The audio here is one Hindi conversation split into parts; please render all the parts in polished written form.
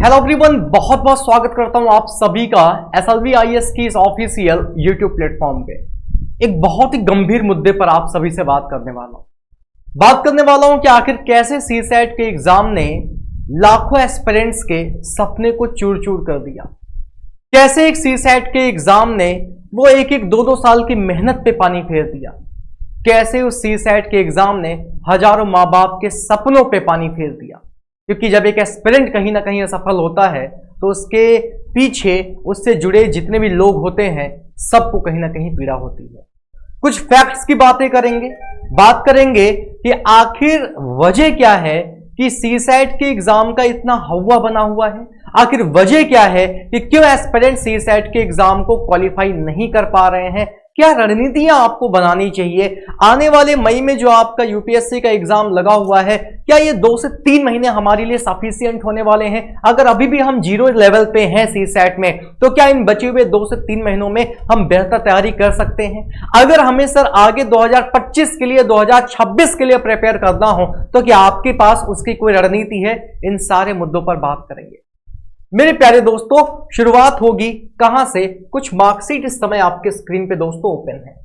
हेलो एवरीवन, बहुत बहुत स्वागत करता हूं आप सभी का SLV IAS की इस ऑफिशियल यूट्यूब प्लेटफॉर्म पे। एक बहुत ही गंभीर मुद्दे पर आप सभी से बात करने वाला हूं कि आखिर कैसे CSAT के एग्जाम ने लाखों एस्पिरेंट्स के सपने को चूर चूर कर दिया। कैसे एक CSAT के एग्जाम ने वो एक दो साल की मेहनत पे पानी फेर दिया। कैसे उस CSAT के एग्जाम ने हजारों माँ बाप के सपनों पे पानी फेर दिया। क्योंकि जब एक एस्पिरेंट कहीं ना कहीं असफल होता है तो उसके पीछे उससे जुड़े जितने भी लोग होते हैं सबको कहीं ना कहीं पीड़ा होती है। कुछ फैक्ट्स की बात करेंगे कि आखिर वजह क्या है कि CSAT के एग्जाम का इतना हवा बना हुआ है। आखिर वजह क्या है कि क्यों एस्पिरेंट CSAT के एग्जाम को क्वालिफाई नहीं कर पा रहे हैं। क्या रणनीतियां आपको बनानी चाहिए आने वाले मई में जो आपका यूपीएससी का एग्जाम लगा हुआ है, क्या ये 2 से 3 महीने हमारे लिए सफिशिएंट होने वाले हैं। अगर अभी भी हम 0 लेवल पे हैं CSAT में, तो क्या इन बचे हुए 2 से 3 महीनों में हम बेहतर तैयारी कर सकते हैं। अगर हमें सर आगे 2025 के लिए 2026 के लिए प्रिपेयर करना हो तो क्या आपके पास उसकी कोई रणनीति है। इन सारे मुद्दों पर बात करेंगे मेरे प्यारे दोस्तों। शुरुआत होगी कहां से। कुछ मार्कशीट इस समय आपके स्क्रीन पे दोस्तों ओपन है।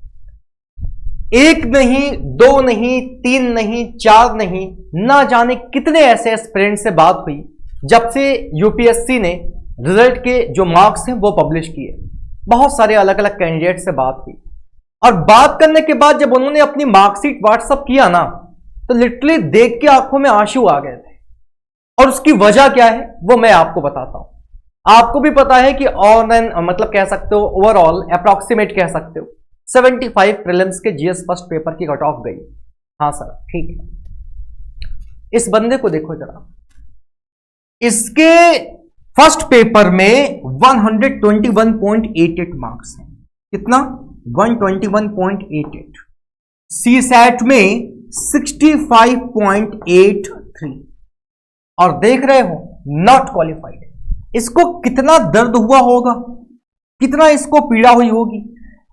1 नहीं, 2 नहीं, 3 नहीं, 4 नहीं, ना जाने कितने ऐसे एस्पिरेंट से बात हुई जब से यूपीएससी ने रिजल्ट के जो मार्क्स हैं वो पब्लिश किए। बहुत सारे अलग अलग कैंडिडेट से बात हुई और बात करने के बाद जब उन्होंने अपनी मार्कशीट व्हाट्सअप किया ना, तो लिटरली देख के आंखों में आंसू आ गए थे। और उसकी वजह क्या है वो मैं आपको बताता हूं। आपको भी पता है कि मतलब कह सकते हो ओवरऑल अप्रॉक्सीमेट कह सकते हो 75 प्रीलिम्स के जीएस फर्स्ट पेपर की कट ऑफ गई। हाँ सर ठीक है। इस बंदे को देखो जरा, इसके फर्स्ट पेपर में 121.88 मार्क्स हैं। कितना? 121.88। CSAT में 65.83 और देख रहे हो नॉट क्वालिफाइड। इसको कितना दर्द हुआ होगा, कितना इसको पीड़ा हुई होगी।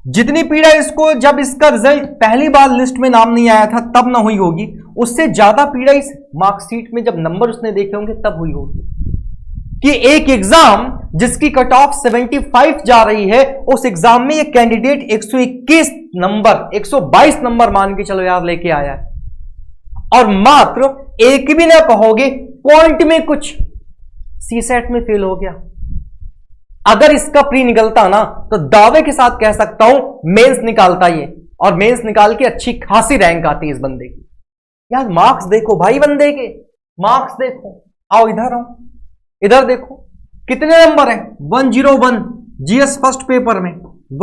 जितनी पीड़ा इसको जब इसका रिजल्ट पहली बार लिस्ट में नाम नहीं आया था तब ना हुई होगी, उससे ज्यादा पीड़ा इस मार्कशीट में जब नंबर उसने देखे होंगे तब हुई होगी कि एक एग्जाम जिसकी कट ऑफ 75 जा रही है, उस एग्जाम में ये कैंडिडेट 121 नंबर 122 नंबर मान के चलो यार लेके आया है। और मात्र एक भी ना कहोगे पॉइंट में कुछ CSAT में फेल हो गया। अगर इसका प्री निकलता ना तो दावे के साथ कह सकता हूं मेंस निकालता ये, और मेंस निकाल के अच्छी खासी रैंक आती इस बंदे की। यार मार्क्स देखो भाई, बंदे के मार्क्स देखो। आओ इधर आओ, इधर देखो कितने नंबर है। 101 जीएस फर्स्ट पेपर में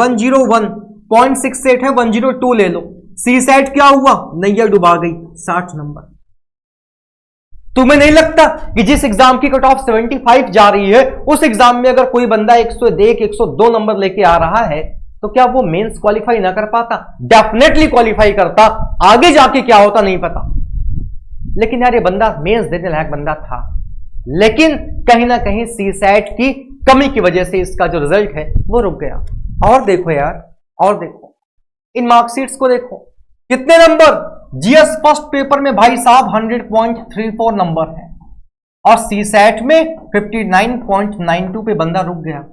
101.68 है। 102 ले लो। CSAT क्या हुआ, नैया डुबा गई 60 नंबर। तुम्हें नहीं लगता कि जिस एग्जाम की कट ऑफ 75 जा रही है, उस एग्जाम में अगर कोई बंदा 101 102 नंबर लेके आ रहा है तो क्या वो मेंस क्वालिफाई ना कर पाता? डेफिनेटली क्वालिफाई करता। आगे जाके क्या होता नहीं पता, लेकिन यार ये बंदा मेंस देने लायक बंदा था। लेकिन कहीं ना कहीं CSAT की कमी की वजह से इसका जो रिजल्ट है वो रुक गया। और देखो यार, और देखो इन मार्कशीट्स को देखो, कितने नंबर जीएस फर्स्ट पेपर में भाई साहब 100.34 नंबर है और CSAT में 59.92 पे बंदा रुक गया।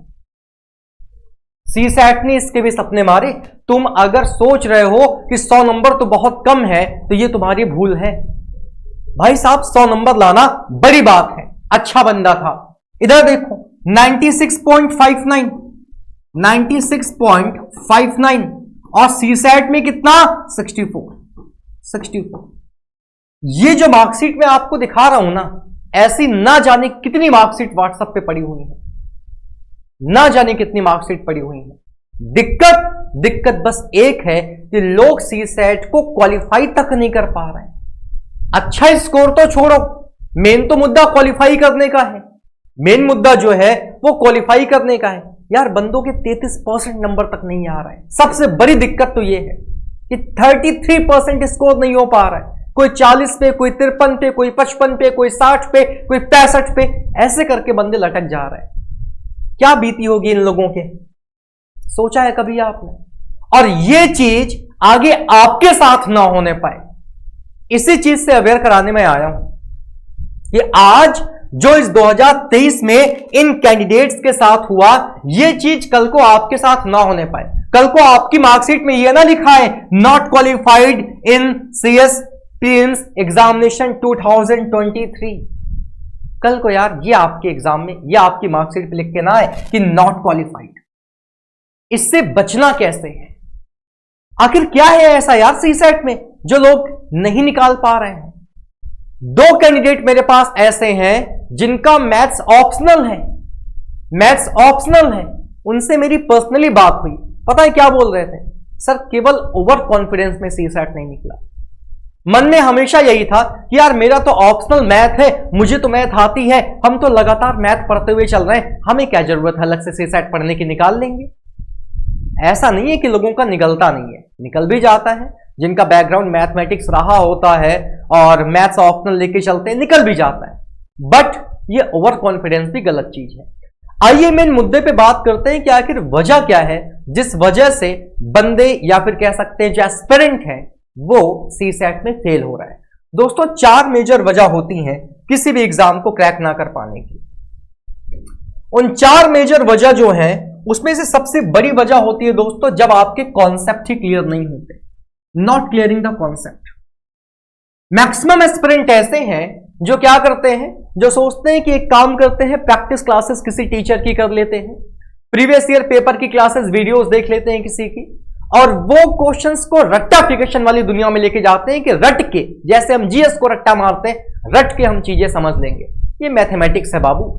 CSAT ने इसके भी सपने मारे। तुम अगर सोच रहे हो कि 100 नंबर तो बहुत कम है तो ये तुम्हारी भूल है भाई साहब। 100 नंबर लाना बड़ी बात है। अच्छा बंदा था। इधर देखो 96.59 और CSAT में कितना 64। ये जो मार्कशीट में आपको दिखा रहा हूं ना, ऐसी ना जाने कितनी मार्कशीट व्हाट्सएप पे पड़ी हुई है, ना जाने कितनी मार्कशीट पड़ी हुई है। दिक्कत बस एक है कि लोग CSAT को क्वालिफाई तक नहीं कर पा रहे हैं। अच्छा स्कोर तो छोड़ो, मेन तो मुद्दा क्वालिफाई करने का है। मेन मुद्दा जो है वो क्वालिफाई करने का है। यार बंदों के 33% नंबर तक नहीं आ रहा है। सबसे बड़ी दिक्कत तो ये है कि 33% स्कोर नहीं हो पा रहा है। कोई 40 पे, कोई 53 पे, कोई 55 पे, कोई 60 पे, कोई 65 पे, ऐसे करके बंदे लटक जा रहे हैं। क्या बीती होगी इन लोगों के, सोचा है कभी आपने? और ये चीज आगे आपके साथ ना होने पाए, इसी चीज से अवेयर कराने में आया हूं कि आज जो इस 2023 में इन कैंडिडेट्स के साथ हुआ, ये चीज कल को आपके साथ ना होने पाए। कल को आपकी मार्कशीट में ये ना लिखा है not qualified in CS prelims examination 2023। कल को यार ये आपके एग्जाम में, ये आपकी मार्कशीट पे लिख के ना है कि नॉट क्वालिफाइड। इससे बचना कैसे है? आखिर क्या है ऐसा यार सीसेट में जो लोग नहीं निकाल पा रहे हैं? 2 कैंडिडेट मेरे पास ऐसे हैं जिनका मैथ्स ऑप्शनल है, मैथ्स ऑप्शनल है। उनसे मेरी पर्सनली बात हुई, पता है क्या बोल रहे थे? सर केवल ओवर कॉन्फिडेंस में सीसेट नहीं निकला। मन में हमेशा यही था कि यार मेरा तो ऑप्शनल मैथ है, मुझे तो मैथ आती है, हम तो लगातार मैथ पढ़ते हुए चल रहे हैं, हमें क्या जरूरत है अलग से सीसेट पढ़ने की, निकाल लेंगे। ऐसा नहीं है कि लोगों का निकलता नहीं है, निकल भी जाता है। जिनका बैकग्राउंड मैथमेटिक्स रहा होता है और मैथ्स ऑप्शनल लेके चलते हैं, निकल भी जाता है। बट ये ओवर कॉन्फिडेंस भी गलत चीज है। आइए मेन मुद्दे पे बात करते हैं कि आखिर वजह क्या है जिस वजह से बंदे या फिर कह सकते हैं जो एस्पिरेंट है वो सीसेट में फेल हो रहा है। दोस्तों 4 मेजर वजह होती हैं किसी भी एग्जाम को क्रैक ना कर पाने की। उन 4 मेजर वजह जो है उसमें से सबसे बड़ी वजह होती है दोस्तों जब आपके कॉन्सेप्ट ही क्लियर नहीं होते, not clearing the concept. Maximum aspirant ऐसे हैं जो क्या करते हैं, जो सोचते हैं कि एक काम करते हैं, प्रैक्टिस क्लासेस किसी टीचर की कर लेते हैं, प्रीवियस ईयर पेपर की क्लासेस वीडियोस देख लेते हैं किसी की, और वो क्वेश्चंस को रट्टाफिकेशन वाली दुनिया में लेके जाते हैं कि रट के, जैसे हम जीएस को रट्टा मारते हैं, रट के हम चीजें समझ लेंगे। ये मैथमेटिक्स है बाबू।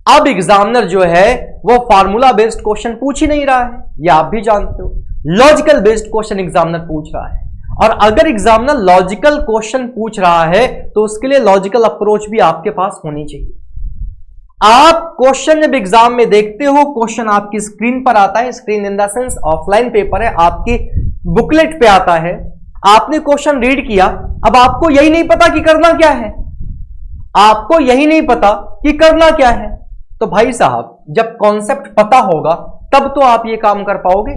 अब एग्जामिनर जो है वो फार्मूला बेस्ड क्वेश्चन पूछ ही नहीं रहा है, ये आप भी जानते हो। लॉजिकल बेस्ड क्वेश्चन एग्जामिनर पूछ रहा है, और अगर एग्जामिनर लॉजिकल क्वेश्चन पूछ रहा है तो उसके लिए लॉजिकल अप्रोच भी आपके पास होनी चाहिए। आप क्वेश्चन जब एग्जाम में देखते हो, क्वेश्चन आपकी स्क्रीन पर आता है, screen in the sense offline paper है, आपकी बुकलेट पे आता है, आपने क्वेश्चन रीड किया, अब आपको यही नहीं पता कि करना क्या है, आपको यही नहीं पता कि करना क्या है, तो भाई साहब जब कॉन्सेप्ट पता होगा तब तो आप ये काम कर पाओगे।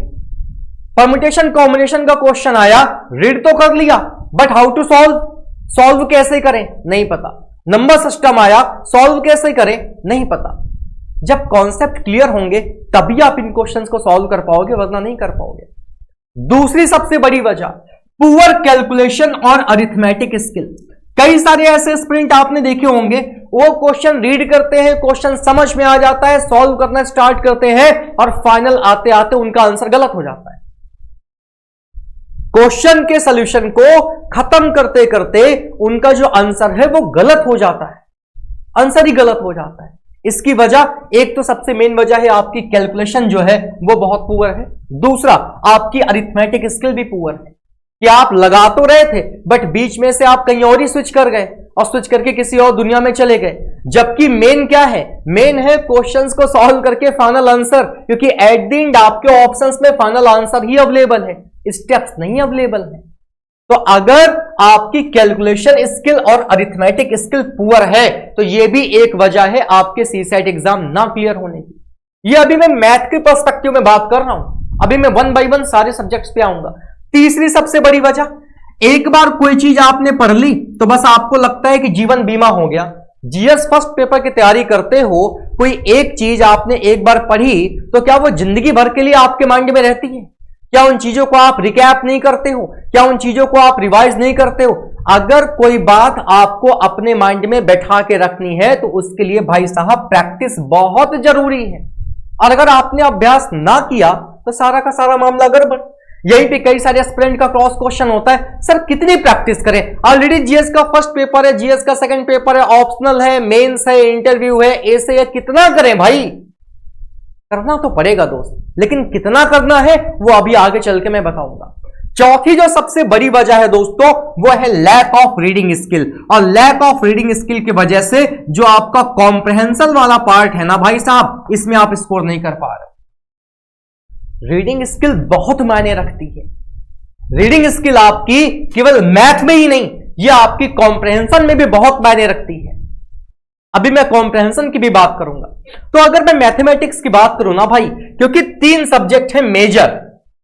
परम्यूटेशन कॉम्बिनेशन का क्वेश्चन आया, रीड तो कर लिया, बट हाउ टू सॉल्व कैसे करें नहीं पता। नंबर सिस्टम आया, सॉल्व कैसे करें नहीं पता। जब कॉन्सेप्ट क्लियर होंगे तभी आप इन क्वेश्चंस को सॉल्व कर पाओगे, वरना नहीं कर पाओगे। दूसरी सबसे बड़ी वजह, पुअर कैलकुलेशन और अरिथमेटिक स्किल। कई सारे ऐसे स्प्रिंट आपने देखे होंगे, वो क्वेश्चन रीड करते हैं, क्वेश्चन समझ में आ जाता है, सॉल्व करना स्टार्ट करते हैं और फाइनल आते आते उनका आंसर गलत हो जाता है। क्वेश्चन के सॉल्यूशन को खत्म करते करते उनका जो आंसर है वो गलत हो जाता है, आंसर ही गलत हो जाता है। इसकी वजह, एक तो सबसे मेन वजह है आपकी कैलकुलेशन जो है वो बहुत पुअर है, दूसरा आपकी अरिथमेटिक स्किल भी पुअर है कि आप लगा तो रहे थे बट बीच में से आप कहीं और ही स्विच कर गए और स्विच करके किसी और दुनिया में चले गए। जबकि मेन क्या है, मेन है क्वेश्चंस को सॉल्व करके फाइनल आंसर, क्योंकि एट द एंड आपके ऑप्शंस में फाइनल आंसर ही अवेलेबल है, स्टेप्स नहीं अवेलेबल है। तो अगर आपकी कैलकुलेशन स्किल और अरिथमेटिक स्किल पुअर है तो यह भी एक वजह है आपके सीसेट एग्जाम ना क्लियर होने की। ये अभी मैं मैथ के पर्सपेक्टिव में बात कर रहा हूं, अभी मैं 1 बाय 1 सारे सब्जेक्ट्स पे आऊंगा। तीसरी सबसे बड़ी वजह, एक बार कोई चीज आपने पढ़ ली तो बस आपको लगता है कि जीवन बीमा हो गया। जीएस फर्स्ट पेपर की तैयारी करते हो, कोई एक चीज आपने एक बार पढ़ी तो क्या वो जिंदगी भर के लिए आपके माइंड में रहती है? क्या उन चीजों को आप रिकैप नहीं करते हो? क्या उन चीजों को आप रिवाइज नहीं करते हो? अगर कोई बात आपको अपने माइंड में बैठा के रखनी है तो उसके लिए भाई साहब प्रैक्टिस बहुत जरूरी है, और अगर आपने अभ्यास ना किया तो सारा का सारा मामला गड़बड़। यहीं पे कई सारे एस्पिरेंट का क्रॉस क्वेश्चन होता है, सर कितनी प्रैक्टिस करें? ऑलरेडी जीएस का फर्स्ट पेपर है, जीएस का सेकंड पेपर है, ऑप्शनल है, मेंस है, इंटरव्यू है, ऐसे है, कितना करें भाई? करना तो पड़ेगा दोस्त, लेकिन कितना करना है वो अभी आगे चल के मैं बताऊंगा। चौथी जो सबसे बड़ी वजह है दोस्तों वो है लैक ऑफ रीडिंग स्किल, और लैक ऑफ रीडिंग स्किल की वजह से जो आपका कॉम्प्रहेंशन वाला पार्ट है ना भाई साहब, इसमें आप स्कोर नहीं कर पा रहे। रीडिंग स्किल बहुत मायने रखती है। रीडिंग स्किल आपकी केवल मैथ में ही नहीं, यह आपकी कॉम्प्रहेंशन में भी बहुत मायने रखती है। अभी मैं कॉम्प्रहेंशन की भी बात करूंगा। तो अगर मैं मैथमेटिक्स की बात करूं ना भाई, क्योंकि 3 सब्जेक्ट है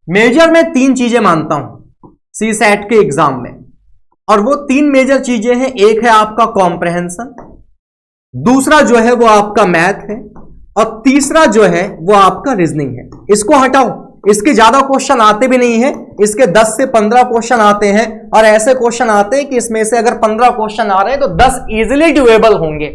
मेजर में 3 चीजें मानता हूं सीसेट के एग्जाम में, और वो 3 मेजर चीजें हैं। एक है आपका कॉम्प्रहेंशन, दूसरा जो है वो आपका मैथ है, और तीसरा जो है वो आपका रीजनिंग है। इसको हटाओ, इसके ज्यादा क्वेश्चन आते भी नहीं है, इसके 10 से 15 क्वेश्चन आते हैं, और ऐसे क्वेश्चन आते हैं कि इसमें से अगर 15 क्वेश्चन आ रहे हैं तो 10 इजीली ड्यूएबल होंगे,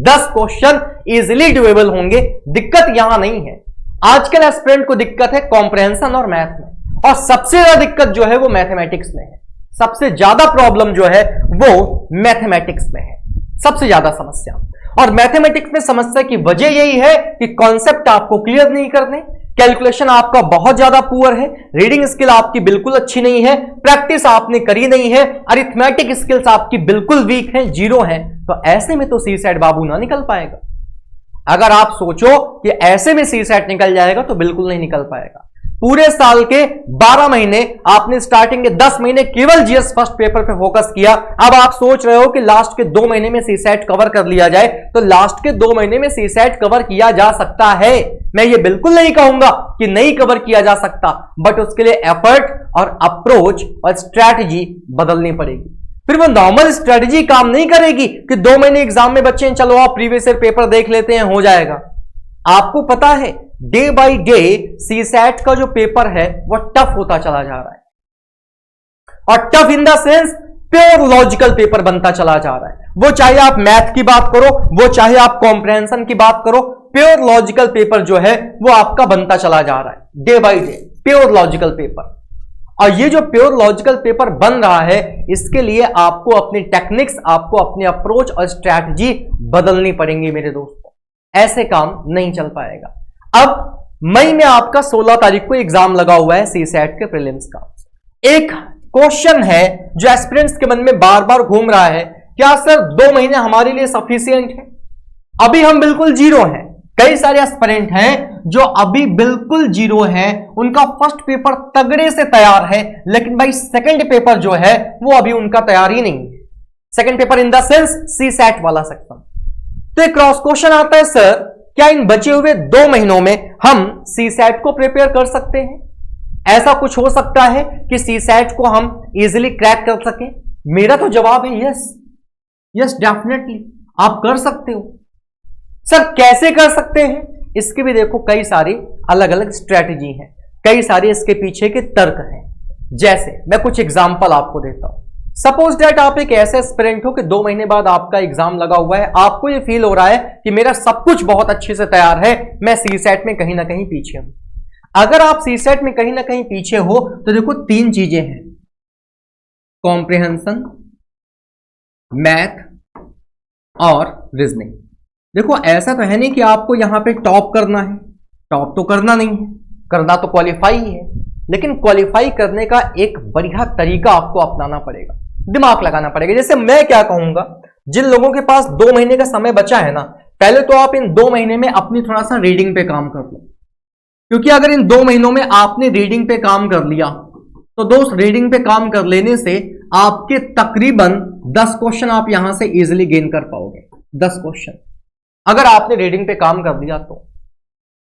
10 क्वेश्चन इजीली ड्यूएबल होंगे। दिक्कत यहां नहीं है। आजकल एस्पिरेंट को दिक्कत है कॉम्प्रिहेंशन और मैथ में, और सबसे ज्यादा दिक्कत जो है वो मैथमेटिक्स में है। सबसे ज्यादा प्रॉब्लम जो है वो मैथमेटिक्स में है, सबसे ज्यादा समस्या। और मैथमेटिक्स में समस्या की वजह यही है कि कॉन्सेप्ट आपको क्लियर नहीं करने, कैलकुलेशन आपका बहुत ज्यादा पुअर है, रीडिंग स्किल आपकी बिल्कुल अच्छी नहीं है, प्रैक्टिस आपने करी नहीं है, अरिथमेटिक स्किल्स आपकी बिल्कुल वीक है, जीरो है। तो ऐसे में तो सीसेट बाबू ना निकल पाएगा। अगर आप सोचो कि ऐसे में सीसेट निकल जाएगा तो बिल्कुल नहीं निकल पाएगा। पूरे साल के 12 महीने आपने स्टार्टिंग के 10 महीने केवल जीएस फर्स्ट पेपर पे फोकस किया। अब आप सोच रहे हो कि लास्ट के 2 महीने में सीसेट कवर कर लिया जाए, तो लास्ट के 2 महीने में सीसेट कवर किया जा सकता है। मैं ये बिल्कुल नहीं कहूंगा कि नहीं कवर किया जा सकता, बट उसके लिए एफर्ट और अप्रोच और स्ट्रैटेजी बदलनी पड़ेगी। फिर वो नॉर्मल स्ट्रैटेजी काम नहीं करेगी कि 2 महीने एग्जाम में बच्चे चलो आप प्रीवियस ईयर पेपर देख लेते हैं, हो जाएगा। आपको पता है डे बाय डे सीसेट का जो पेपर है वो टफ होता चला जा रहा है, और tough in the sense pure logical paper बनता चला जा रहा है। वो चाहे आप मैथ की बात करो, वो चाहे आप कॉम्प्रिहेंशन की बात करो, प्योर लॉजिकल पेपर जो है वो आपका बनता चला जा रहा है day by day, pure logical paper. और ये जो प्योर लॉजिकल पेपर बन रहा है, इसके लिए आपको अपनी टेक्निक्स, आपको अपने अप्रोच और स्ट्रैटेजी बदलनी पड़ेंगी मेरे दोस्तों। ऐसे काम नहीं चल पाएगा। अब मई में आपका 16 तारीख को एग्जाम लगा हुआ है सीसेट के प्रीलिम्स का। एक क्वेश्चन है जो एस्पिरेंट्स के मन में बार बार घूम रहा है, क्या सर 2 महीने हमारे लिए सफिशिएंट है? अभी हम बिल्कुल जीरो हैं। कई सारे एस्पिरेंट हैं जो अभी बिल्कुल जीरो हैं, उनका फर्स्ट पेपर तगड़े से तैयार है, लेकिन भाई सेकंड पेपर जो है वो अभी उनका तैयार ही नहीं है। Second paper in the sense CSAT वाला सेक्शन। तो एक क्रॉस क्वेश्चन आता है, सर क्या इन बचे हुए 2 महीनों में हम सीसेट को प्रिपेयर कर सकते हैं? ऐसा कुछ हो सकता है कि सीसेट को हम इजीली क्रैक कर सकें? मेरा तो जवाब है यस, यस डेफिनेटली आप कर सकते हो। सर कैसे कर सकते हैं? इसके भी देखो कई सारी अलग अलग स्ट्रेटजी हैं, कई सारे इसके पीछे के तर्क हैं। जैसे मैं कुछ एग्जांपल आपको देता हूं। सपोज दैट आप एक ऐसे एस्पिरेंट हो कि 2 महीने बाद आपका एग्जाम लगा हुआ है, आपको ये फील हो रहा है कि मेरा सब कुछ बहुत अच्छे से तैयार है, मैं सीसेट में कहीं ना कहीं पीछे हूं। अगर आप सीसेट में कहीं ना कहीं पीछे हो तो देखो 3 चीजें हैं, कॉम्प्रिहेंशन, मैथ और रीजनिंग। देखो ऐसा तो है नहीं कि आपको यहां पे टॉप करना है, टॉप तो करना नहीं है, करना तो क्वालिफाई है, लेकिन क्वालिफाई करने का एक बढ़िया तरीका आपको अपनाना पड़ेगा, दिमाग लगाना पड़ेगा। जैसे मैं क्या कहूंगा, जिन लोगों के पास 2 महीने का समय बचा है ना, पहले तो आप इन 2 महीने में अपनी थोड़ा सा रीडिंग पे काम कर लो, क्योंकि अगर इन 2 महीनों में आपने रीडिंग पे काम कर लिया तो दोस्त रीडिंग पे काम कर लेने से आपके तकरीबन 10 क्वेश्चन आप यहां से इजीली गेन कर पाओगे। 10 क्वेश्चन अगर आपने रीडिंग पे काम कर लिया तो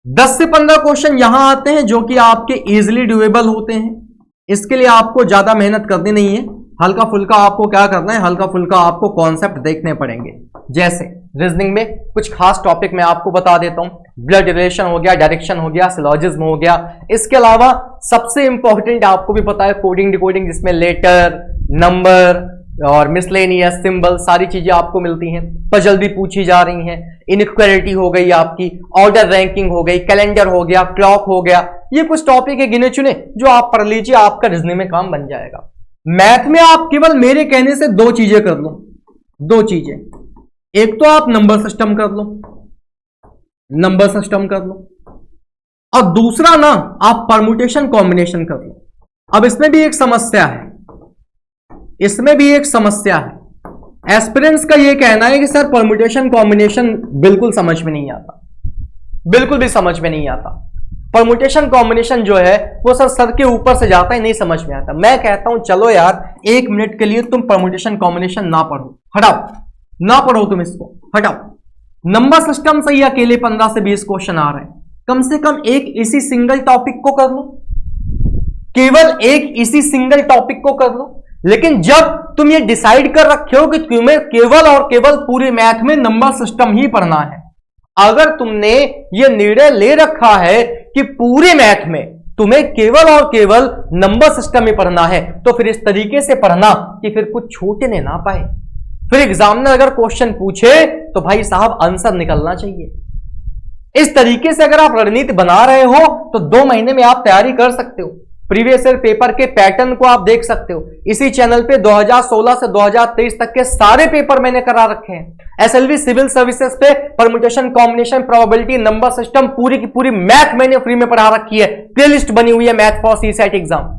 10 से 15 क्वेश्चन यहां आते हैं जो कि आपके इजीली ड्यूएबल होते हैं। इसके लिए आपको ज्यादा मेहनत करनी नहीं है, हल्का फुल्का आपको क्या करना है, हल्का फुल्का आपको कॉन्सेप्ट देखने पड़ेंगे। जैसे रीजनिंग में कुछ खास टॉपिक मैं आपको बता देता हूं, ब्लड रिलेशन हो गया, डायरेक्शन हो गया, सिलॉजिज्म हो गया। इसके अलावा सबसे इंपॉर्टेंट आपको भी पता है कोडिंग डिकोडिंग, जिसमें लेटर, नंबर और मिसलेनियस सिंबल सारी चीजें आपको मिलती हैं। पजल भी पूछी जा रही हैं, इनइक्वालिटी हो गई आपकी, ऑर्डर रैंकिंग हो गई, कैलेंडर हो गया, क्लॉक हो गया। ये कुछ टॉपिक है गिने चुने जो आप पढ़ लीजिए, आपका रीजनिंग में काम बन जाएगा। मैथ में आप केवल मेरे कहने से 2 चीजें कर लो, 2 चीजें। एक तो आप नंबर सिस्टम कर लो, नंबर सिस्टम कर लो, और दूसरा ना आप परम्यूटेशन कॉम्बिनेशन कर लो। अब इसमें भी एक समस्या है, इसमें भी एक समस्या है। एस्पिरेंट्स का ये कहना है कि सर परम्यूटेशन कॉम्बिनेशन बिल्कुल समझ में नहीं आता, बिल्कुल भी समझ में नहीं आता। परम्यूटेशन कॉम्बिनेशन जो है वो सर के ऊपर से जाता है, नहीं समझ में आता। मैं कहता हूं चलो यार 1 मिनट के लिए तुम परम्यूटेशन कॉम्बिनेशन ना पढ़ो, हटाओ, ना पढ़ो तुम इसको, हटाओ। नंबर सिस्टम से ही अकेले 15 से 20 क्वेश्चन आ रहे हैं, कम से कम एक इसी सिंगल टॉपिक को कर लो, केवल एक इसी सिंगल टॉपिक को कर लो। लेकिन जब तुम ये डिसाइड कर रखे हो कि तुम्हें केवल और केवल पूरे मैथ में नंबर सिस्टम ही पढ़ना है, अगर तुमने ये निर्णय ले रखा है कि पूरे मैथ में तुम्हें केवल और केवल नंबर सिस्टम ही पढ़ना है, तो फिर इस तरीके से पढ़ना कि फिर कुछ छूटने ना पाए। फिर एग्जामिनर अगर क्वेश्चन पूछे तो भाई साहब आंसर निकलना चाहिए। इस तरीके से अगर आप रणनीति बना रहे हो तो 2 महीने में आप तैयारी कर सकते हो। प्रीवियस ईयर पेपर के पैटर्न को आप देख सकते हो। इसी चैनल पे 2016 से 2023 तक के सारे पेपर मैंने करा रखे हैं। एसएलवी सिविल सर्विसेज पे permutation, combination, probability, number system, पूरी की पूरी मैथ मैंने फ्री में पढ़ा रखी है। प्लेलिस्ट बनी हुई है मैथ फॉर सीसेट एग्जाम।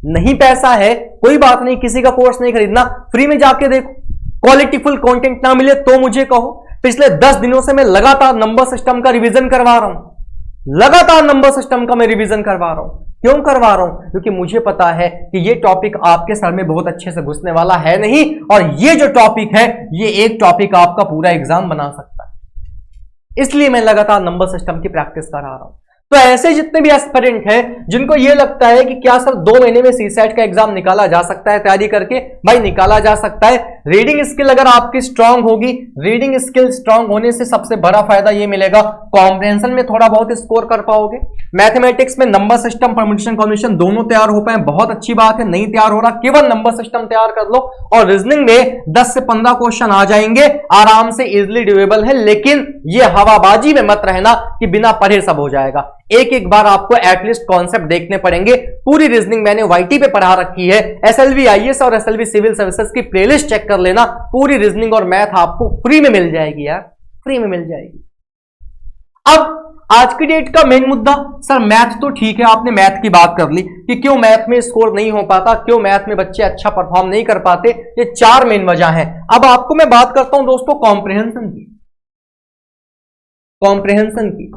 नहीं पैसा है कोई बात नहीं, किसी का कोर्स नहीं खरीदना, फ्री में जाके देखो। क्वालिटीफुल कंटेंट ना मिले तो मुझे कहो। पिछले 10 दिनों से मैं लगातार नंबर सिस्टम का रिवीजन करवा रहा हूं। लगातार नंबर सिस्टम का मैं रिवीजन करवा रहा हूं। क्यों करवा रहा हूं? क्योंकि मुझे पता है कि ये टॉपिक आपके सर में बहुत अच्छे से घुसने वाला है नहीं, और ये जो टॉपिक है ये एक टॉपिक आपका पूरा एग्जाम बना सकता है। इसलिए मैं लगातार नंबर सिस्टम की प्रैक्टिस करा रहा हूं। तो ऐसे जितने भी एस्पिरेंट हैं जिनको ये लगता है कि क्या सर 2 महीने में सीसेट का एग्जाम निकाला जा सकता है तैयारी करके, भाई निकाला जा सकता है। रीडिंग स्किल अगर आपकी स्ट्रांग होगी, रीडिंग स्किल स्ट्रांग होने से सबसे बड़ा फायदा ये मिलेगा, कॉम्प्रिहेंशन में थोड़ा बहुत स्कोर कर पाओगे। मैथमेटिक्स में नंबर सिस्टम, परम्यूटेशन, कॉम्बिनेशन दोनों तैयार हो पाए, बहुत अच्छी बात है। नहीं तैयार हो रहा, केवल नंबर सिस्टम तैयार कर लो, और रीजनिंग में 10 से 15 क्वेश्चन आ जाएंगे, आराम से इजिली ड्यूएबल है। लेकिन ये हवाबाजी में मत रहना कि बिना पढ़े सब हो जाएगा। एक एक बार आपको एटलीस्ट कॉन्सेप्ट देखने पड़ेंगे। पूरी रीजनिंग मैंने वाईटी पे पढ़ा रखी है। एसएलवी आईएएस और एसएलवी सिविल सर्विसेज की प्लेलिस्ट चेक कर लेना, पूरी रीजनिंग और मैथ आपको फ्री में मिल जाएगी यार, फ्री में मिल जाएगी। अब आज की डेट का मेन मुद्दा, सर मैथ तो ठीक है, आपने मैथ की बात कर ली कि क्यों मैथ में स्कोर नहीं हो पाता, क्यों मैथ में बच्चे अच्छा परफॉर्म नहीं कर पाते। ये 4 मेन वजह है। अब आपको मैं बात करता हूं दोस्तों कॉम्प्रिहेंशन की। कॉम्प्रिहेंशन की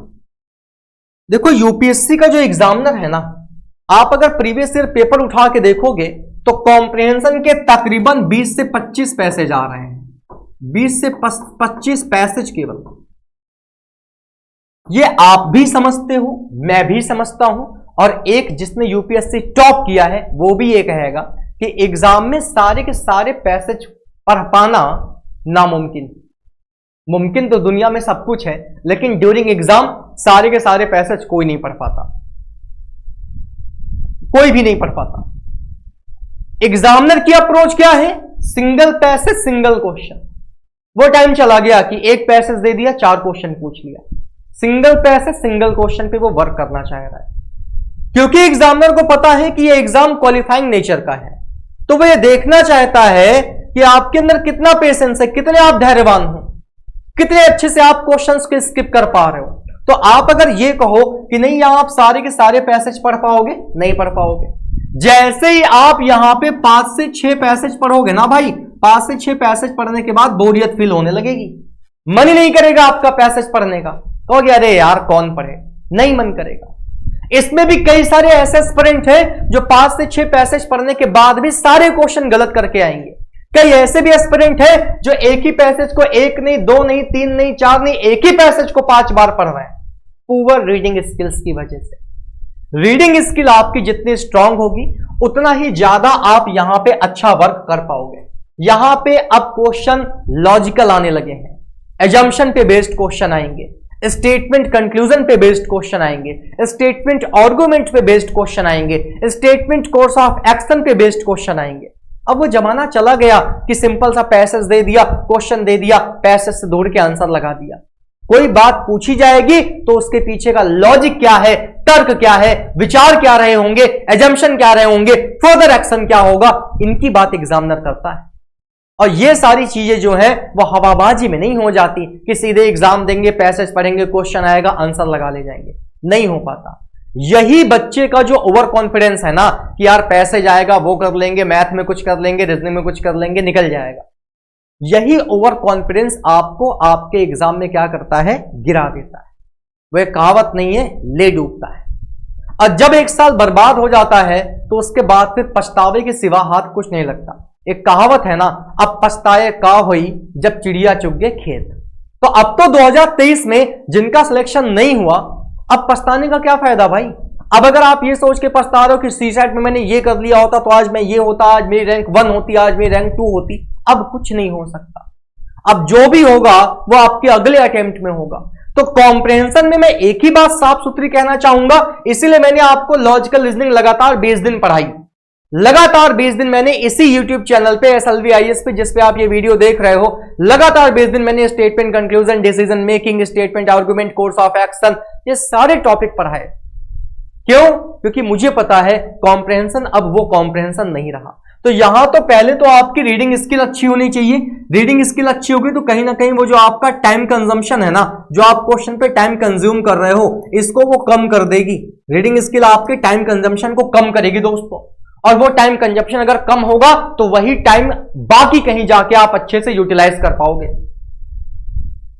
देखो, यूपीएससी का जो एग्जामिनर है ना, आप अगर प्रीवियस ईयर पेपर उठा के देखोगे तो कॉम्प्रिहेंशन के तकरीबन 20 से 25 पैसेज आ रहे हैं। 20 से 25 पैसेज केवल। ये आप भी समझते हो, मैं भी समझता हूं, और एक जिसने यूपीएससी टॉप किया है वो भी ये कहेगा कि एग्जाम में सारे के सारे पैसेज पढ़ पाना नामुमकिन। मुमकिन तो दुनिया में सब कुछ है, लेकिन ड्यूरिंग एग्जाम सारे के सारे पैसेज कोई नहीं पढ़ पाता, कोई भी नहीं पढ़ पाता। एग्जामिनर की अप्रोच क्या है? Single passage single question. वो टाइम चला गया कि एक पैसेज दे दिया, 4 क्वेश्चन पूछ लिया। सिंगल पैसेज सिंगल क्वेश्चन पे वो वर्क करना चाह रहा है, क्योंकि एग्जामिनर को पता है कि ये एग्जाम क्वालिफाइंग नेचर का है। तो वो ये देखना चाहता है कि आपके अंदर कितना पेशेंस है, कितने आप धैर्यवान हो, कितने अच्छे से आप क्वेश्चंस को स्किप कर पा रहे हो। तो आप अगर ये कहो कि नहीं यहां आप सारे के सारे पैसेज पढ़ पाओगे, नहीं पढ़ पाओगे। जैसे ही आप यहां पे 5 से 6 पैसेज पढ़ोगे ना भाई, 5 से 6 पैसेज पढ़ने के बाद बोरियत फील होने लगेगी, मन ही नहीं करेगा आपका पैसेज पढ़ने का। कहोगे अरे यार कौन पढ़े, नहीं मन करेगा। इसमें भी कई सारे ऐसे एस्पिरेंट हैं जो 5 से 6 पैसेज पढ़ने के बाद भी सारे क्वेश्चन गलत करके आएंगे। कई ऐसे भी एस्पिरेंट हैं जो एक ही पैसेज को 1 नहीं, 2 नहीं, 3 नहीं, 4 नहीं, एक ही पैसेज को 5 बार पढ़ रहे हैं, पुअर रीडिंग स्किल्स की वजह से। रीडिंग स्किल आपकी जितनी स्ट्रांग होगी उतना ही ज्यादा आप यहां पे अच्छा वर्क कर पाओगे। यहां पे अब क्वेश्चन लॉजिकल आने लगे हैं, एजम्पशन पे बेस्ड क्वेश्चन आएंगे, स्टेटमेंट कंक्लूजन पे बेस्ड क्वेश्चन आएंगे, स्टेटमेंट आर्गुमेंट पे बेस्ड क्वेश्चन आएंगे, स्टेटमेंट कोर्स ऑफ एक्शन पे बेस्ड क्वेश्चन आएंगे। अब वो जमाना चला गया कि सिंपल सा पैसेज दे दिया, क्वेश्चन दे दिया, पैसेज से दौड़ के आंसर लगा दिया। कोई बात पूछी जाएगी तो उसके पीछे का लॉजिक क्या है, तर्क क्या है, विचार क्या रहे होंगे, एजम्पशन क्या रहे होंगे, फर्दर एक्शन क्या होगा, इनकी बात एग्जामिनर करता है। और ये सारी चीजें जो है वो हवाबाजी में नहीं हो जाती कि सीधे एग्जाम देंगे, पैसेज पढ़ेंगे, क्वेश्चन आएगा, आंसर लगा ले जाएंगे, नहीं हो पाता। यही बच्चे का जो ओवर कॉन्फिडेंस है ना कि यार पैसेज आएगा वो कर लेंगे, मैथ में कुछ कर लेंगे, रीजनिंग में कुछ कर लेंगे, निकल जाएगा, यही ओवर कॉन्फिडेंस आपको आपके एग्जाम में क्या करता है, गिरा देता है। वह कहावत नहीं है, ले डूबता है। और जब 1 साल बर्बाद हो जाता है तो उसके बाद फिर पछतावे के सिवा हाथ कुछ नहीं लगता। एक कहावत है ना, अब पछताए का हुई जब चिड़िया चुग गए खेत। तो अब तो 2023 में जिनका सिलेक्शन नहीं हुआ, अब पछताने का क्या फायदा भाई। अब अगर आप ये सोच के पछता रहे हो कि सीसैट में मैंने ये कर लिया होता तो आज मैं ये होता, आज मेरी रैंक 1 होती, आज मेरी रैंक 2 होती, अब कुछ नहीं हो सकता। अब जो भी होगा वो आपके अगले अटेम्प्ट में होगा। तो कॉम्प्रिहेंशन में मैं एक ही बात साफ सुथरी कहना चाहूंगा, इसीलिए मैंने आपको लॉजिकल रीजनिंग लगातार 20 दिन पढ़ाई। लगातार 20 दिन मैंने इसी YouTube चैनल पे SLV IAS पे, जिस पे आप ये वीडियो देख रहे हो, लगातार 20 दिन मैंने statement, conclusion, decision making, statement, argument, course of action, ये सारे टॉपिक पढ़ाए। क्यों? क्योंकि मुझे पता है कॉम्प्रिहेंशन अब वो कॉम्प्रिहेंशन नहीं रहा। तो यहां तो पहले तो आपकी रीडिंग स्किल अच्छी होनी चाहिए। रीडिंग स्किल अच्छी होगी तो कहीं ना कहीं वो जो आपका टाइम कंजम्पशन है ना, जो आप क्वेश्चन पे टाइम कंज्यूम कर रहे हो, इसको वो कम कर देगी। रीडिंग स्किल आपके टाइम कंजम्पशन को कम करेगी दोस्तों। और वो टाइम कंजप्शन अगर कम होगा तो वही टाइम बाकी कहीं जाके आप अच्छे से यूटिलाइज कर पाओगे।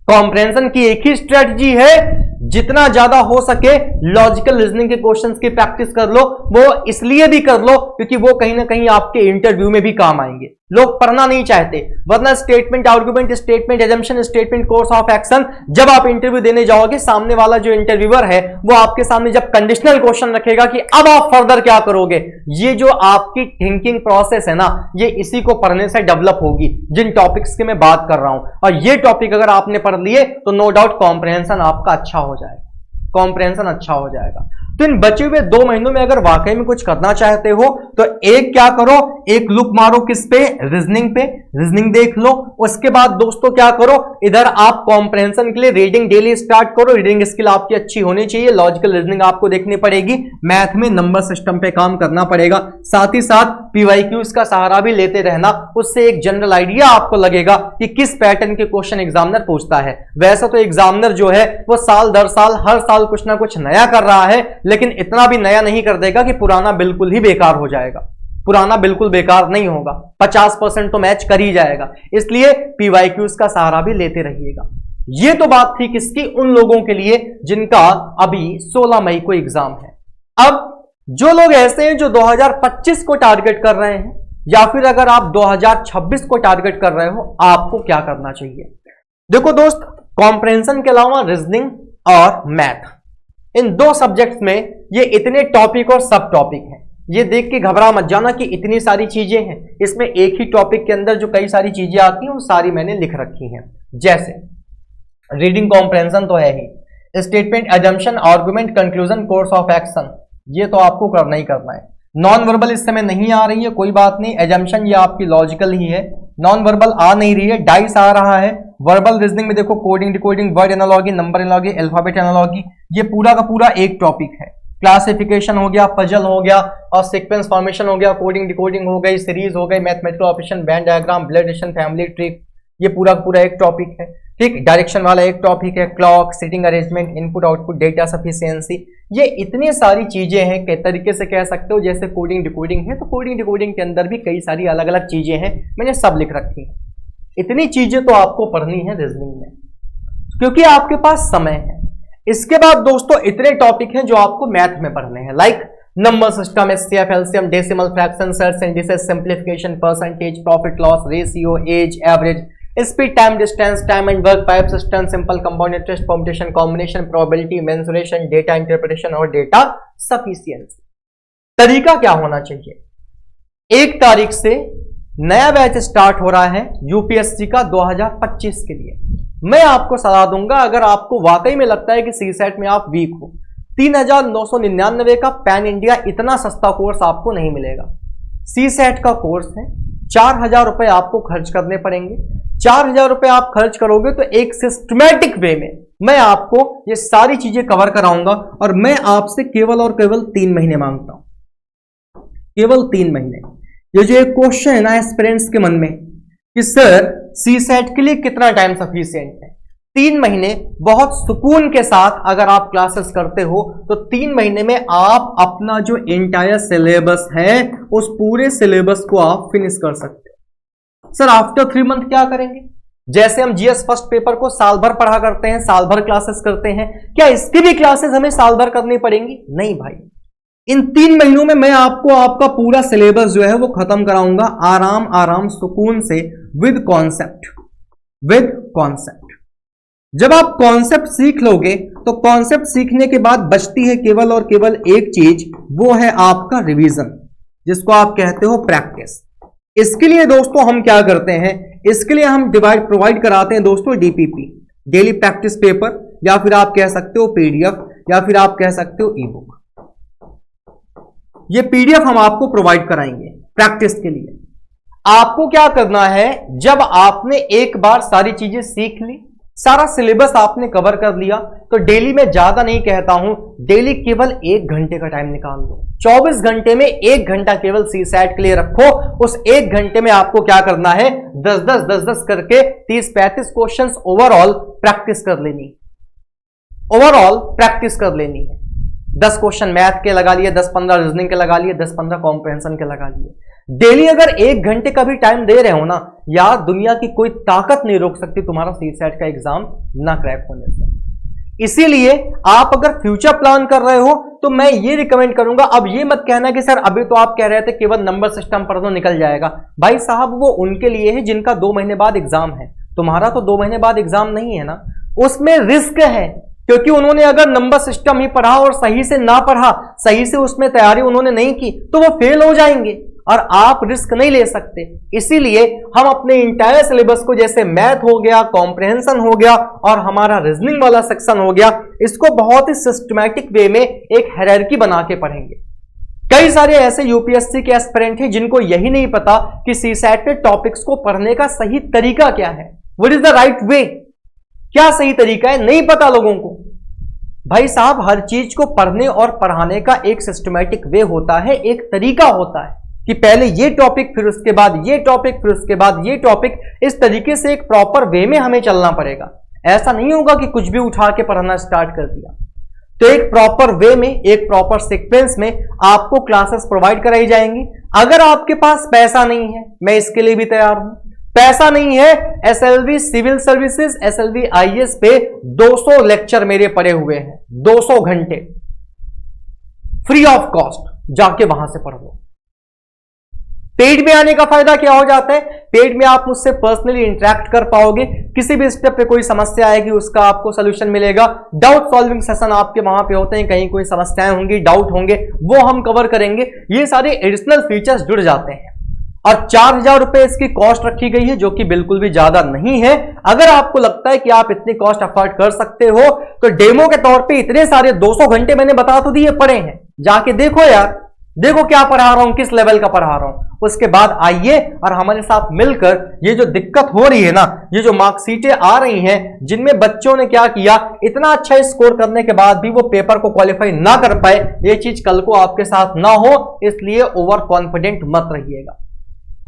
कॉम्प्रिहेंशन की एक ही स्ट्रेटजी है, जितना ज्यादा हो सके लॉजिकल रीजनिंग के क्वेश्चंस की प्रैक्टिस कर लो। वो इसलिए भी कर लो क्योंकि वो कहीं ना कहीं आपके इंटरव्यू में भी काम आएंगे। लोग पढ़ना नहीं चाहते, वरना statement, argument, statement, assumption, statement, course of action, जब आप इंटरव्यू देने जाओगे, सामने वाला जो इंटरव्यूअर है वो आपके सामने जब कंडीशनल क्वेश्चन रखेगा कि अब आप फर्दर क्या करोगे, ये जो आपकी थिंकिंग प्रोसेस है ना, ये इसी को पढ़ने से डेवलप होगी, जिन टॉपिक्स की मैं बात कर रहा हूं। और ये टॉपिक अगर आपने पढ़ लिए तो नो डाउट कॉम्प्रिहेंशन आपका अच्छा हो जाएगा, कॉम्प्रिहेंशन अच्छा हो जाएगा। तो इन बचे हुए 2 महीनों में अगर वाकई में कुछ करना चाहते हो तो एक क्या करो, एक लुक मारो किस पे, रीजनिंग पे, रीजनिंग देख लो। उसके बाद दोस्तों क्या करो, इधर आप कॉम्प्रिहेंशन के लिए रीडिंग डेली स्टार्ट करो। रीडिंग स्किल आपकी अच्छी होनी चाहिए, लॉजिकल रीजनिंग आपको देखनी पड़ेगी, मैथ में नंबर सिस्टम पे काम करना पड़ेगा, साथ ही साथ पीवाईक्यूज का सहारा भी लेते रहना। उससे एक जनरल आइडिया आपको लगेगा कि किस पैटर्न के क्वेश्चन एग्जामिनर पूछता है। वैसा तो एग्जामिनर जो है वो साल दर साल हर साल कुछ ना कुछ नया कर रहा है, लेकिन इतना भी नया नहीं कर देगा कि पुराना बिल्कुल ही बेकार हो जाएगा। पुराना बिल्कुल बेकार नहीं होगा, 50% तो मैच कर ही जाएगा। इसलिए पीवाईक्यूज का सहारा भी लेते रहिएगा। ये तो बात थी किसकी, उन लोगों के लिए जिनका अभी 16 मई को एग्जाम है। अब जो लोग ऐसे हैं जो 2025 को टारगेट कर रहे हैं, या फिर अगर आप 2026 को टारगेट कर रहे हो, आपको क्या करना चाहिए? देखो दोस्त, कॉम्प्रिहेंशन के अलावा रीजनिंग और मैथ, इन 2 सब्जेक्ट्स में ये इतने टॉपिक और सब टॉपिक हैं। ये देख के घबरा मत जाना कि इतनी सारी चीजें हैं। इसमें एक ही टॉपिक के अंदर जो कई सारी चीजें आती हैं वो सारी मैंने लिख रखी हैं। जैसे रीडिंग कॉम्प्रिहेंशन तो है ही, statement, assumption, argument, conclusion, course of action, ये तो आपको करना ही करना है। नॉन वर्बल इस समय नहीं आ रही है, कोई बात नहीं, एजम्पशन ये आपकी लॉजिकल ही है। नॉन वर्बल आ नहीं रही है, डाइस आ रहा है। वर्बल रीजनिंग में देखो coding, decoding, word analogy, number analogy, alphabet analogy, ये पूरा का पूरा एक टॉपिक है। क्लासिफिकेशन हो गया, पजल हो गया, और सीक्वेंस फॉर्मेशन हो गया, कोडिंग, डिकोडिंग हो गई, सीरीज हो गई, mathematical operation, band diagram, blood relation, family tree, ये पूरा का पूरा एक टॉपिक है। ठीक, डायरेक्शन वाला एक टॉपिक है, clock, seating arrangement, input output, data sufficiency, ये इतनी सारी चीजें हैं। कई तरीके से कह सकते हो जैसे कोडिंग डिकोडिंग है, तो कोडिंग डिकोडिंग के अंदर भी कई सारी अलग अलग चीजें हैं, मैंने सब लिख रखी है। इतनी चीजें तो आपको पढ़नी है रीजनिंग में, क्योंकि आपके पास समय है। इसके बाद दोस्तों इतने टॉपिक हैं जो आपको मैथ में पढ़ने हैं, like number system, HCF, LCM, decimal, fraction, sets, indices, simplification, percentage, profit loss, ratio, age, average, speed, time, distance, time and work, pipe system, simple compound interest, permutation, combination, probability, mensuration, data interpretation और डेटा सफिशिएंसी। तरीका क्या होना चाहिए? 1 तारीख से नया बैच स्टार्ट हो रहा है यूपीएससी का 2025 के लिए। मैं आपको सलाह दूंगा, अगर आपको वाकई में लगता है कि सीसेट में आप वीक हो, 3999 का पैन इंडिया इतना सस्ता कोर्स आपको नहीं मिलेगा। सीसेट का कोर्स है, 4000 रुपए आपको खर्च करने पड़ेंगे। 4000 रुपए आप खर्च करोगे तो एक सिस्टमैटिक वे में मैं आपको ये सारी चीजें कवर कराऊंगा, और मैं आपसे केवल और केवल 3 महीने मांगता हूं, केवल 3 महीने। ये जो एक क्वेश्चन है ना एस्पिरेंट्स के मन में कि सर सीसेट के लिए कितना टाइम सफिशिएंट है, 3 महीने बहुत सुकून के साथ अगर आप क्लासेस करते हो तो 3 महीने में आप अपना जो एंटायर सिलेबस है उस पूरे सिलेबस को आप फिनिश कर सकते हो। सर आफ्टर 3 मंथ क्या करेंगे? जैसे हम जीएस फर्स्ट पेपर को साल भर पढ़ा करते हैं, साल भर क्लासेस करते हैं, क्या इसकी भी क्लासेस हमें साल भर करनी पड़ेंगी? नहीं भाई, इन 3 महीनों में मैं आपको आपका पूरा सिलेबस जो है वो खत्म कराऊंगा, आराम आराम सुकून से, विद कॉन्सेप्ट, विद कॉन्सेप्ट। जब आप कॉन्सेप्ट सीख लोगे तो कॉन्सेप्ट सीखने के बाद बचती है केवल और केवल एक चीज, वो है आपका रिवीजन, जिसको आप कहते हो प्रैक्टिस। इसके लिए दोस्तों हम क्या करते हैं, इसके लिए हम प्रोवाइड कराते हैं दोस्तों डीपीपी, डेली प्रैक्टिस पेपर, या फिर आप कह सकते हो पीडीएफ, या फिर आप कह सकते हो ई बुक। ये पीडीएफ हम आपको प्रोवाइड कराएंगे प्रैक्टिस के लिए। आपको क्या करना है, जब आपने एक बार सारी चीजें सीख ली, सारा सिलेबस आपने कवर कर लिया, तो डेली में ज्यादा नहीं कहता हूं, डेली केवल 1 घंटे का टाइम निकाल लो। 24 घंटे में 1 घंटा केवल सीसैट के लिए रखो। उस 1 घंटे में आपको क्या करना है, 10-10 करके 30-35 क्वेश्चंस ओवरऑल प्रैक्टिस कर लेनी, ओवरऑल प्रैक्टिस कर लेनी है। 10 क्वेश्चन मैथ के लगा लिए, 10-15 रीजनिंग के लगा लिए, 10-15 कॉम्प्रहेंशन के लगा लिए। डेली अगर 1 घंटे का भी टाइम दे रहे हो ना यार, दुनिया की कोई ताकत नहीं रोक सकती तुम्हारा सीसैट का एग्जाम ना क्रैक होने से। इसीलिए आप अगर फ्यूचर प्लान कर रहे हो तो मैं ये रिकमेंड करूंगा, अब ये मत कहना कि सर अभी तो आप कह रहे थे केवल नंबर सिस्टम पढ़ दो निकल जाएगा। भाई साहब वो उनके लिए है जिनका 2 महीने बाद एग्जाम है, तुम्हारा तो 2 महीने बाद एग्जाम नहीं है ना। उसमें रिस्क है, क्योंकि उन्होंने अगर नंबर सिस्टम ही पढ़ा और सही से ना पढ़ा, सही से उसमें तैयारी उन्होंने नहीं की, तो वो फेल हो जाएंगे और आप रिस्क नहीं ले सकते। इसीलिए हम अपने इंटायर सिलेबस को, जैसे मैथ हो गया, कॉम्प्रहेंशन हो गया और हमारा रीजनिंग वाला सेक्शन हो गया, इसको बहुत ही सिस्टमैटिक वे में एक हायरार्की बना के पढ़ेंगे। कई सारे ऐसे यूपीएससी के एस्पिरेंट हैं जिनको यही नहीं पता कि सीसैट के टॉपिक्स को पढ़ने का सही तरीका क्या है, what is the right way, क्या सही तरीका है, नहीं पता लोगों को। भाई साहब हर चीज को पढ़ने और पढ़ाने का एक सिस्टमैटिक वे होता है, एक तरीका होता है कि पहले ये टॉपिक, फिर उसके बाद ये टॉपिक, फिर उसके बाद ये टॉपिक, इस तरीके से एक प्रॉपर वे में हमें चलना पड़ेगा। ऐसा नहीं होगा कि कुछ भी उठा के पढ़ना स्टार्ट कर दिया। तो एक प्रॉपर वे में, एक प्रॉपर सीक्वेंस में आपको क्लासेस प्रोवाइड कराई जाएंगी। अगर आपके पास पैसा नहीं है, मैं इसके लिए भी तैयार हूं, पैसा नहीं है, SLV civil services, SLV IAS पे 200 लेक्चर मेरे पड़े हुए हैं, 200 घंटे फ्री ऑफ कॉस्ट, जाके वहां से पढ़ लो। पेड में आने का फायदा क्या हो जाता है, पेड में आप मुझसे पर्सनली इंटरेक्ट कर पाओगे, किसी भी स्टेप पे कोई समस्या आएगी उसका आपको सोल्यूशन मिलेगा। डाउट सॉल्विंग सेशन आपके वहां पे होते हैं, कहीं कोई समस्याएं होंगी, डाउट होंगे, वो हम कवर करेंगे। ये सारे एडिशनल फीचर्स जुड़ जाते हैं और 4000 रुपए इसकी कॉस्ट रखी गई है, जो कि बिल्कुल भी ज्यादा नहीं है। अगर आपको लगता है कि आप इतनी कॉस्ट अफोर्ड कर सकते हो तो डेमो के तौर पे इतने सारे 200 घंटे मैंने बता तो दिए पड़े हैं, जाके देखो यार, देखो क्या पढ़ा रहा हूं, किस लेवल का पढ़ा रहा हूं। उसके बाद आइए और हमारे साथ मिलकर ये जो दिक्कत हो रही है ना, ये जो मार्कशीटें आ रही हैं जिनमें बच्चों ने क्या किया, इतना अच्छा स्कोर करने के बाद भी वो पेपर को क्वालिफाई ना कर पाए, ये चीज कल को आपके साथ ना हो, इसलिए ओवर कॉन्फिडेंट मत रहिएगा।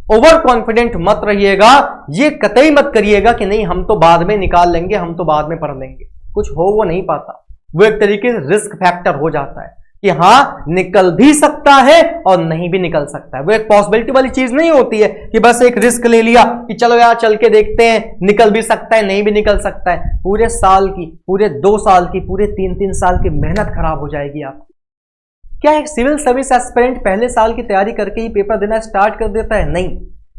ओवर कॉन्फिडेंट मत रहिएगा, ये कतई मत करिएगा कि नहीं हम तो बाद में निकाल लेंगे, हम तो बाद में पढ़ लेंगे, कुछ हो वो नहीं पाता। वो एक तरीके से रिस्क फैक्टर हो जाता है कि हाँ निकल भी सकता है और नहीं भी निकल सकता है। वो एक पॉसिबिलिटी वाली चीज नहीं होती है कि बस एक रिस्क ले लिया कि चलो यार चल के देखते हैं, निकल भी सकता है, नहीं भी निकल सकता है। पूरे साल की, पूरे 2 साल की, पूरे 3-3 साल की मेहनत खराब हो जाएगी आपकी। क्या एक सिविल सर्विस एस्पिरेंट पहले साल की तैयारी करके ही पेपर देना स्टार्ट कर देता है? नहीं।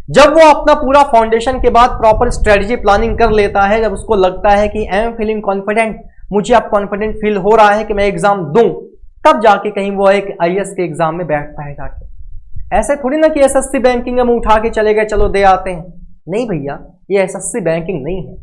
जब वो अपना पूरा फाउंडेशन के बाद प्रॉपर स्ट्रेटजी प्लानिंग कर लेता है, जब उसको लगता है कि आई एम फीलिंग कॉन्फिडेंट, मुझे अब कॉन्फिडेंट फील हो रहा है कि मैं एग्जाम दूं, तब जाके कहीं वो एक आईएएस के एग्जाम में बैठता है जाके। ऐसे थोड़ी ना कि एसएससी बैंकिंग हम उठा के चले गए, चलो दे आते हैं। नहीं भैया, ये एसएससी बैंकिंग नहीं है।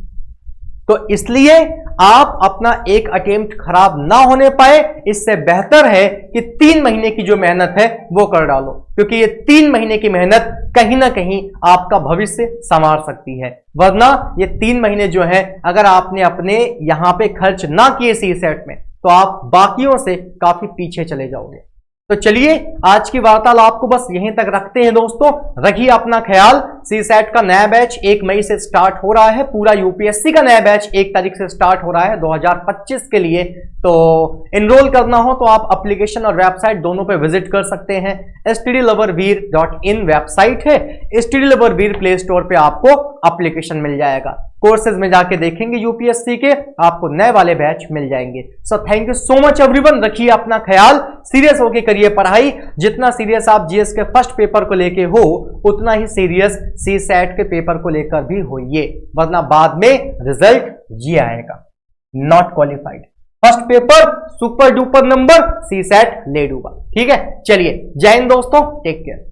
तो इसलिए आप अपना एक अटेम्प्ट खराब ना होने पाए, इससे बेहतर है कि 3 महीने की जो मेहनत है वो कर डालो, क्योंकि ये 3 महीने की मेहनत कहीं ना कहीं आपका भविष्य संवार सकती है। वरना ये 3 महीने जो है अगर आपने अपने यहां पे खर्च ना किए सीसैट में, तो आप बाकियों से काफी पीछे चले जाओगे। तो चलिए आज की वार्तालाप को बस यहीं तक रखते हैं दोस्तों। रखिए अपना ख्याल। सीसैट का नया बैच 1 मई से स्टार्ट हो रहा है, पूरा यूपीएससी का नया बैच 1 तारीख से स्टार्ट हो रहा है 2025 के लिए। तो एनरोल करना हो तो आप एप्लीकेशन और वेबसाइट दोनों पे विजिट कर सकते हैं। stdloverveer.in वेबसाइट है, stdloverveer प्ले स्टोर पे आपको एप्लीकेशन मिल जाएगा। कोर्सेज में जाके देखेंगे यूपीएससी के, आपको नए वाले बैच मिल जाएंगे। So thank you so much everyone. रखिए अपना ख्याल, सीरियस होके करिए पढ़ाई। जितना सीरियस आप जीएस के फर्स्ट पेपर को लेके हो, उतना ही सीरियस सीसैट के पेपर को लेकर भी होइए, वरना बाद में रिजल्ट जी आएगा। Not qualified. First paper super duper number, CSAT ले डूबा। ठीक है, चलिए जय हिंद दोस्तों, टेक केयर।